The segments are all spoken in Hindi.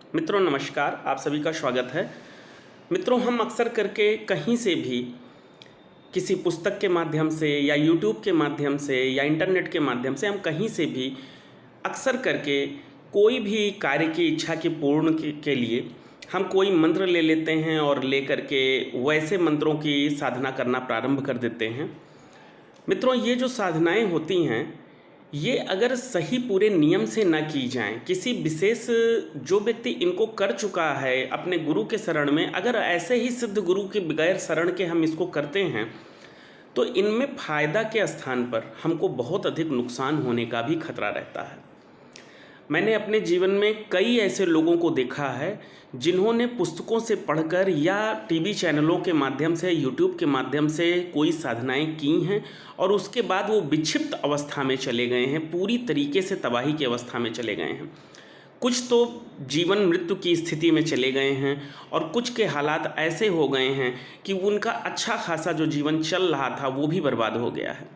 मित्रों नमस्कार, आप सभी का स्वागत है। मित्रों, हम अक्सर करके कहीं से भी किसी पुस्तक के माध्यम से या यूट्यूब के माध्यम से या इंटरनेट के माध्यम से हम कहीं से भी अक्सर करके कोई भी कार्य की इच्छा के पूर्ण के लिए हम कोई मंत्र ले लेते हैं और ले करके वैसे मंत्रों की साधना करना प्रारंभ कर देते हैं। मित्रों, ये जो साधनाएं होती हैं, ये अगर सही पूरे नियम से ना की जाएं, किसी विशेष जो व्यक्ति इनको कर चुका है अपने गुरु के शरण में, अगर ऐसे ही सिद्ध गुरु के बगैर शरण के हम इसको करते हैं तो इनमें फ़ायदा के स्थान पर हमको बहुत अधिक नुकसान होने का भी खतरा रहता है। मैंने अपने जीवन में कई ऐसे लोगों को देखा है जिन्होंने पुस्तकों से पढ़कर या टीवी चैनलों के माध्यम से, यूट्यूब के माध्यम से कोई साधनाएं की हैं और उसके बाद वो विक्षिप्त अवस्था में चले गए हैं, पूरी तरीके से तबाही की अवस्था में चले गए हैं। कुछ तो जीवन मृत्यु की स्थिति में चले गए हैं और कुछ के हालात ऐसे हो गए हैं कि उनका अच्छा खासा जो जीवन चल रहा था वो भी बर्बाद हो गया है।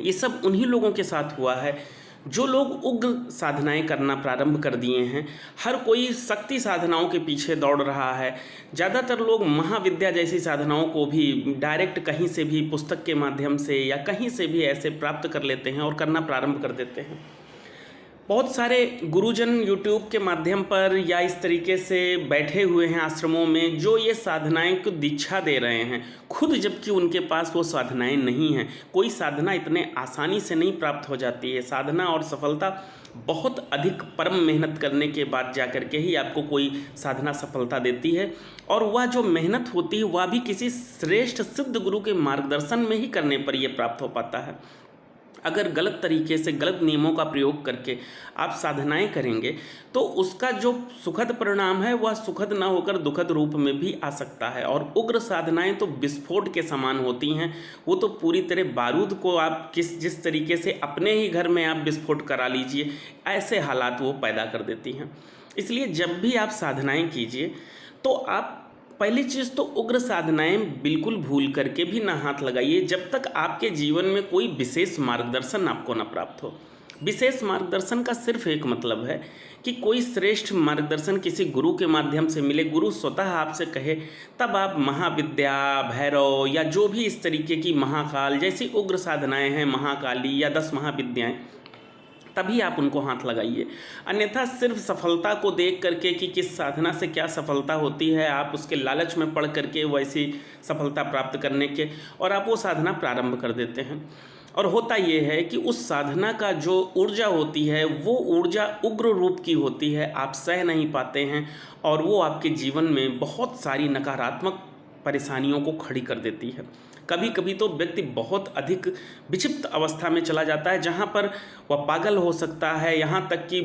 ये सब उन्हीं लोगों के साथ हुआ है जो लोग उग्र साधनाएं करना प्रारंभ कर दिए हैं। हर कोई शक्ति साधनाओं के पीछे दौड़ रहा है। ज़्यादातर लोग महाविद्या जैसी साधनाओं को भी डायरेक्ट कहीं से भी पुस्तक के माध्यम से या कहीं से भी ऐसे प्राप्त कर लेते हैं और करना प्रारंभ कर देते हैं। बहुत सारे गुरुजन यूट्यूब के माध्यम पर या इस तरीके से बैठे हुए हैं आश्रमों में जो ये साधनाएं को दीक्षा दे रहे हैं, खुद जबकि उनके पास वो साधनाएं नहीं हैं। कोई साधना इतने आसानी से नहीं प्राप्त हो जाती है। साधना और सफलता बहुत अधिक परम मेहनत करने के बाद जा कर के ही आपको कोई साधना सफलता देती है, और वह जो मेहनत होती है वह भी किसी श्रेष्ठ सिद्ध गुरु के मार्गदर्शन में ही करने पर यह प्राप्त हो पाता है। अगर गलत तरीके से, गलत नियमों का प्रयोग करके आप साधनाएं करेंगे तो उसका जो सुखद परिणाम है वह सुखद ना होकर दुखद रूप में भी आ सकता है। और उग्र साधनाएं तो विस्फोट के समान होती हैं। वो तो पूरी तरह बारूद को आप जिस तरीके से अपने ही घर में आप विस्फोट करा लीजिए, ऐसे हालात वो पैदा कर देती हैं। इसलिए जब भी आप साधनाएं कीजिए तो आप पहली चीज़ तो उग्र साधनाएं बिल्कुल भूल करके भी ना हाथ लगाइए जब तक आपके जीवन में कोई विशेष मार्गदर्शन आपको ना प्राप्त हो। विशेष मार्गदर्शन का सिर्फ एक मतलब है कि कोई श्रेष्ठ मार्गदर्शन किसी गुरु के माध्यम से मिले, गुरु स्वतः आपसे कहे, तब आप महाविद्या, भैरव या जो भी इस तरीके की महाकाल जैसी उग्र साधनाएं हैं, महाकाली या 10 महाविद्याएं, तभी आप उनको हाथ लगाइए। अन्यथा सिर्फ सफलता को देख करके कि किस साधना से क्या सफलता होती है, आप उसके लालच में पड़ करके वैसी सफलता प्राप्त करने के और आप वो साधना प्रारंभ कर देते हैं। और होता ये है कि उस साधना का जो ऊर्जा होती है वो ऊर्जा उग्र रूप की होती है, आप सह नहीं पाते हैं और वो आपके जीवन में बहुत सारी नकारात्मक परेशानियों को खड़ी कर देती है। कभी कभी तो व्यक्ति बहुत अधिक विक्षिप्त अवस्था में चला जाता है जहाँ पर वह पागल हो सकता है। यहाँ तक कि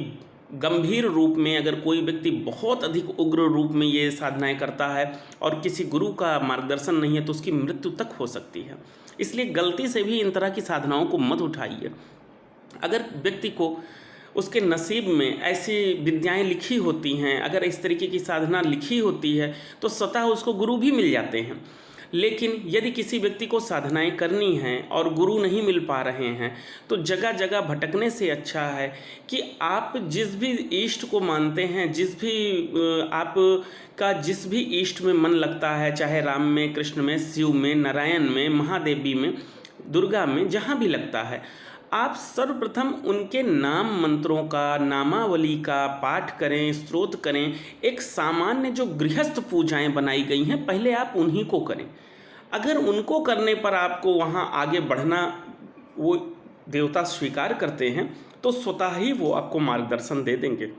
गंभीर रूप में अगर कोई व्यक्ति बहुत अधिक उग्र रूप में ये साधनाएं करता है और किसी गुरु का मार्गदर्शन नहीं है तो उसकी मृत्यु तक हो सकती है। इसलिए गलती से भी इन तरह की साधनाओं को मत उठाइए। अगर व्यक्ति को उसके नसीब में ऐसी विद्याएं लिखी होती हैं, अगर इस तरीके की साधना लिखी होती है तो स्वतः उसको गुरु भी मिल जाते हैं। लेकिन यदि किसी व्यक्ति को साधनाएं करनी हैं और गुरु नहीं मिल पा रहे हैं तो जगह जगह भटकने से अच्छा है कि आप जिस भी इष्ट को मानते हैं, जिस भी इष्ट में मन लगता है, चाहे राम में, कृष्ण में, शिव में, नारायण में, महादेवी में, दुर्गा में, जहाँ भी लगता है, आप सर्वप्रथम उनके नाम मंत्रों का, नामावली का पाठ करें, स्तोत्र करें। एक सामान्य जो गृहस्थ पूजाएं बनाई गई हैं पहले आप उन्हीं को करें। अगर उनको करने पर आपको वहाँ आगे बढ़ना वो देवता स्वीकार करते हैं तो स्वतः ही वो आपको मार्गदर्शन दे देंगे।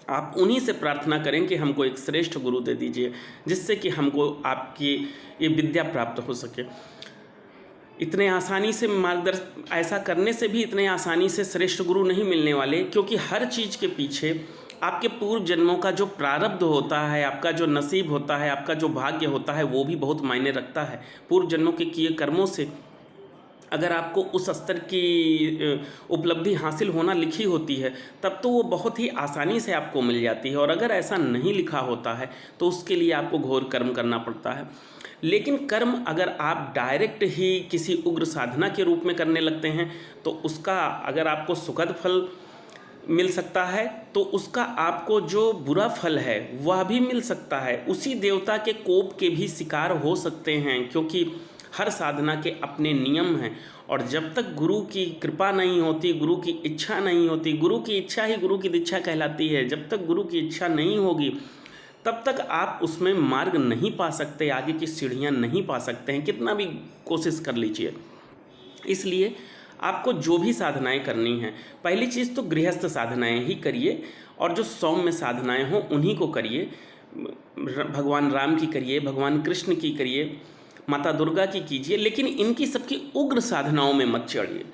आप उन्हीं से प्रार्थना करें कि हमको एक श्रेष्ठ गुरु दे दीजिए जिससे कि हमको आपकी ये विद्या प्राप्त हो सके। इतने आसानी से ऐसा करने से भी इतने आसानी से श्रेष्ठ गुरु नहीं मिलने वाले, क्योंकि हर चीज़ के पीछे आपके पूर्व जन्मों का जो प्रारब्ध होता है, आपका जो नसीब होता है, आपका जो भाग्य होता है, वो भी बहुत मायने रखता है। पूर्व जन्मों के किए कर्मों से अगर आपको उस स्तर की उपलब्धि हासिल होना लिखी होती है तब तो वो बहुत ही आसानी से आपको मिल जाती है, और अगर ऐसा नहीं लिखा होता है तो उसके लिए आपको घोर कर्म करना पड़ता है। लेकिन कर्म अगर आप डायरेक्ट ही किसी उग्र साधना के रूप में करने लगते हैं तो उसका अगर आपको सुखद फल मिल सकता है तो उसका आपको जो बुरा फल है वह भी मिल सकता है। उसी देवता के कोप के भी शिकार हो सकते हैं, क्योंकि हर साधना के अपने नियम हैं। और जब तक गुरु की कृपा नहीं होती, गुरु की इच्छा नहीं होती, गुरु की इच्छा ही गुरु की दीक्षा कहलाती है, जब तक गुरु की इच्छा नहीं होगी तब तक आप उसमें मार्ग नहीं पा सकते, आगे की सीढ़ियाँ नहीं पा सकते हैं, कितना भी कोशिश कर लीजिए। इसलिए आपको जो भी साधनाएं करनी हैं, पहली चीज़ तो गृहस्थ साधनाएं ही करिए, और जो सौम्य साधनाएं हों उन्हीं को करिए। भगवान राम की करिए, भगवान कृष्ण की करिए, माता दुर्गा की कीजिए, लेकिन इनकी सबकी उग्र साधनाओं में मत चढ़िए।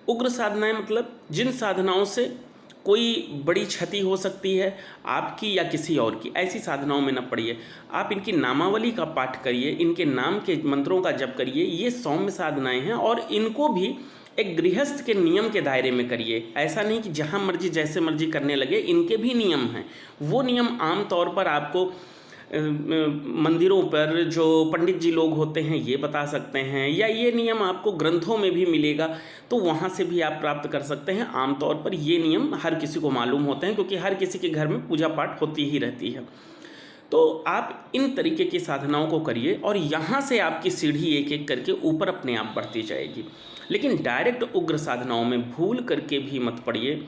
उग्र साधनाएं मतलब जिन साधनाओं से कोई बड़ी क्षति हो सकती है आपकी या किसी और की, ऐसी साधनाओं में न पड़िए। आप इनकी नामावली का पाठ करिए, इनके नाम के मंत्रों का जप करिए, ये सौम्य साधनाएं हैं, और इनको भी एक गृहस्थ के नियम के दायरे में करिए। ऐसा नहीं कि जहाँ मर्जी जैसे मर्जी करने लगे, इनके भी नियम हैं। वो नियम आम तौर पर आपको मंदिरों पर जो पंडित जी लोग होते हैं ये बता सकते हैं, या ये नियम आपको ग्रंथों में भी मिलेगा, तो वहाँ से भी आप प्राप्त कर सकते हैं। आमतौर पर ये नियम हर किसी को मालूम होते हैं, क्योंकि हर किसी के घर में पूजा पाठ होती ही रहती है। तो आप इन तरीके की साधनाओं को करिए, और यहाँ से आपकी सीढ़ी एक एक करके ऊपर अपने आप बढ़ती जाएगी। लेकिन डायरेक्ट उग्र साधनाओं में भूल करके भी मत पड़िए,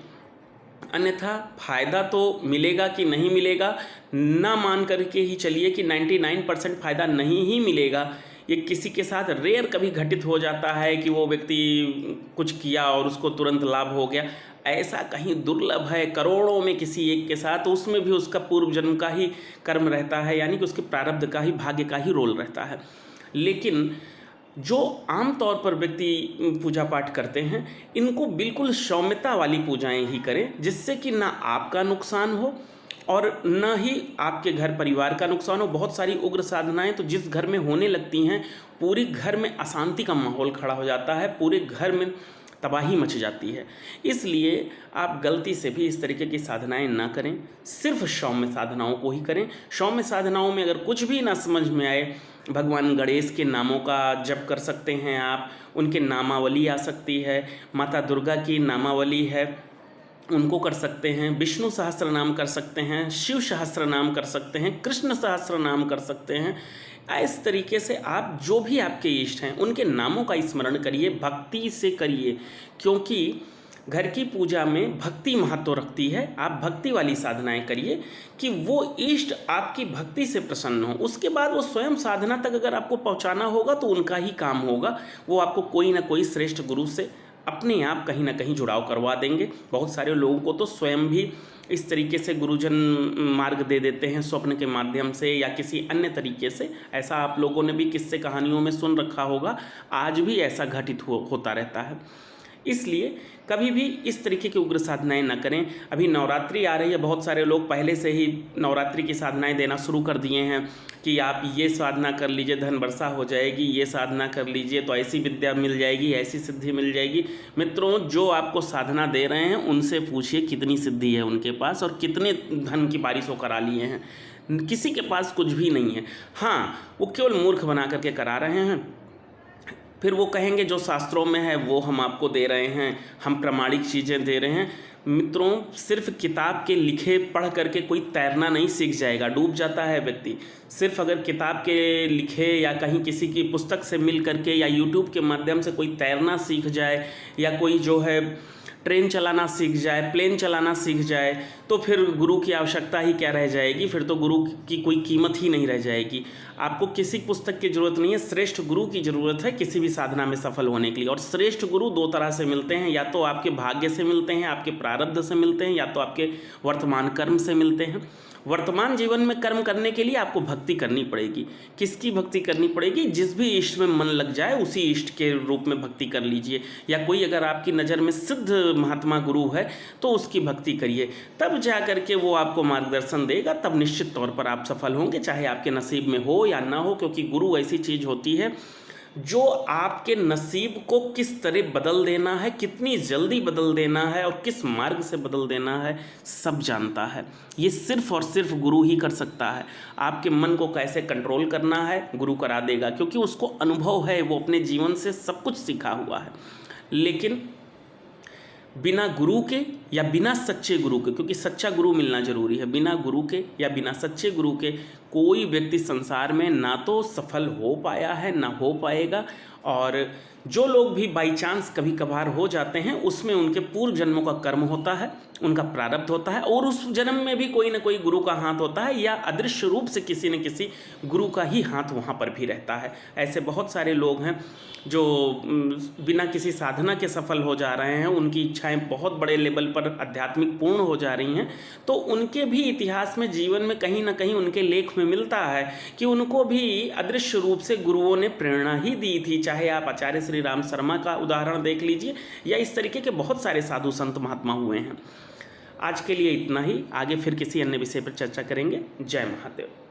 अन्यथा फ़ायदा तो मिलेगा कि नहीं मिलेगा ना मान करके ही चलिए कि 99% फ़ायदा नहीं ही मिलेगा। ये किसी के साथ रेयर कभी घटित हो जाता है कि वो व्यक्ति कुछ किया और उसको तुरंत लाभ हो गया, ऐसा कहीं दुर्लभ है। करोड़ों में किसी एक के साथ, उसमें भी उसका पूर्व जन्म का ही कर्म रहता है, यानी कि उसके प्रारब्ध का ही, भाग्य का ही रोल रहता है। लेकिन जो आम तौर पर व्यक्ति पूजा पाठ करते हैं, इनको बिल्कुल सौम्यता वाली पूजाएं ही करें, जिससे कि ना आपका नुकसान हो और न ही आपके घर परिवार का नुकसान हो। बहुत सारी उग्र साधनाएं तो जिस घर में होने लगती हैं, पूरे घर में अशांति का माहौल खड़ा हो जाता है, पूरे घर में तबाही मच जाती है। इसलिए आप गलती से भी इस तरीके की साधनाएं ना करें, सिर्फ सौम्य साधनाओं को ही करें। सौम्य साधनाओं में अगर कुछ भी ना समझ में आए, भगवान गणेश के नामों का जप कर सकते हैं आप, उनके नामावली आ सकती है, माता दुर्गा की नामावली है उनको कर सकते हैं, विष्णु सहस्त्र नाम कर सकते हैं, शिव सहस्त्र नाम कर सकते हैं, कृष्ण सहस्त्र नाम कर सकते हैं। इस तरीके से आप जो भी आपके इष्ट हैं उनके नामों का स्मरण करिए, भक्ति से करिए, क्योंकि घर की पूजा में भक्ति महत्व रखती है। आप भक्ति वाली साधनाएं करिए कि वो इष्ट आपकी भक्ति से प्रसन्न हो। उसके बाद वो स्वयं साधना तक अगर आपको पहुंचाना होगा तो उनका ही काम होगा, वो आपको कोई ना कोई श्रेष्ठ गुरु से अपने आप कहीं ना कहीं जुड़ाव करवा देंगे। बहुत सारे लोगों को तो स्वयं भी इस तरीके से गुरुजन मार्ग दे देते हैं, स्वप्न के माध्यम से या किसी अन्य तरीके से। ऐसा आप लोगों ने भी किस्से कहानियों में सुन रखा होगा, आज भी ऐसा घटित होता रहता है। इसलिए कभी भी इस तरीके की उग्र साधनाएं न करें। अभी नवरात्रि आ रही है, बहुत सारे लोग पहले से ही नवरात्रि की साधनाएं देना शुरू कर दिए हैं कि आप ये साधना कर लीजिए धन वर्षा हो जाएगी, ये साधना कर लीजिए तो ऐसी विद्या मिल जाएगी, ऐसी सिद्धि मिल जाएगी। मित्रों, जो आपको साधना दे रहे हैं उनसे पूछिए कितनी सिद्धि है उनके पास और कितने धन की बारिश वो करा लिए हैं। किसी के पास कुछ भी नहीं है। हाँ, वो केवल मूर्ख बना करके करा रहे हैं। फिर वो कहेंगे जो शास्त्रों में है वो हम आपको दे रहे हैं, हम प्रमाणिक चीज़ें दे रहे हैं। मित्रों, सिर्फ किताब के लिखे पढ़ करके कोई तैरना नहीं सीख जाएगा, डूब जाता है व्यक्ति। सिर्फ अगर किताब के लिखे या कहीं किसी की पुस्तक से मिल करके या यूट्यूब के माध्यम से कोई तैरना सीख जाए या कोई जो है ट्रेन चलाना सीख जाए, प्लेन चलाना सीख जाए, तो फिर गुरु की आवश्यकता ही क्या रह जाएगी। फिर तो गुरु की कोई कीमत ही नहीं रह जाएगी। आपको किसी पुस्तक की ज़रूरत नहीं है, श्रेष्ठ गुरु की ज़रूरत है किसी भी साधना में सफल होने के लिए। और श्रेष्ठ गुरु दो तरह से मिलते हैं, या तो आपके भाग्य से मिलते हैं, आपके प्रारब्ध से मिलते हैं, या तो आपके वर्तमान कर्म से मिलते हैं। वर्तमान जीवन में कर्म करने के लिए आपको भक्ति करनी पड़ेगी। किसकी भक्ति करनी पड़ेगी? जिस भी इष्ट में मन लग जाए उसी इष्ट के रूप में भक्ति कर लीजिए। या कोई अगर आपकी नज़र में सिद्ध महात्मा गुरु है तो उसकी भक्ति करिए, तब जा करके वो आपको मार्गदर्शन देगा। तब निश्चित तौर पर आप सफल होंगे, चाहे आपके नसीब में हो या ना हो, क्योंकि गुरु ऐसी चीज़ होती है जो आपके नसीब को किस तरह बदल देना है, कितनी जल्दी बदल देना है और किस मार्ग से बदल देना है, सब जानता है। ये सिर्फ और सिर्फ गुरु ही कर सकता है। आपके मन को कैसे कंट्रोल करना है गुरु करा देगा, क्योंकि उसको अनुभव है, वो अपने जीवन से सब कुछ सीखा हुआ है। लेकिन बिना गुरु के या बिना सच्चे गुरु के, क्योंकि सच्चा गुरु मिलना जरूरी है, बिना गुरु के या बिना सच्चे गुरु के कोई व्यक्ति संसार में ना तो सफल हो पाया है ना हो पाएगा। और जो लोग भी बाई चांस कभी कभार हो जाते हैं उसमें उनके पूर्व जन्मों का कर्म होता है, उनका प्रारब्ध होता है, और उस जन्म में भी कोई ना कोई गुरु का हाथ होता है या अदृश्य रूप से किसी न किसी गुरु का ही हाथ वहाँ पर भी रहता है। ऐसे बहुत सारे लोग हैं जो बिना किसी साधना के सफल हो जा रहे हैं, उनकी इच्छाएं बहुत बड़े लेवल पर आध्यात्मिक पूर्ण हो जा रही हैं, तो उनके भी इतिहास में जीवन में कहीं ना कहीं उनके लेख में मिलता है कि उनको भी अदृश्य रूप से गुरुओं ने प्रेरणा ही दी थी। चाहे आप आचार्य श्री राम शर्मा का उदाहरण देख लीजिए या इस तरीके के बहुत सारे साधु संत महात्मा हुए हैं। आज के लिए इतना ही, आगे फिर किसी अन्य विषय पर चर्चा करेंगे। जय महादेव।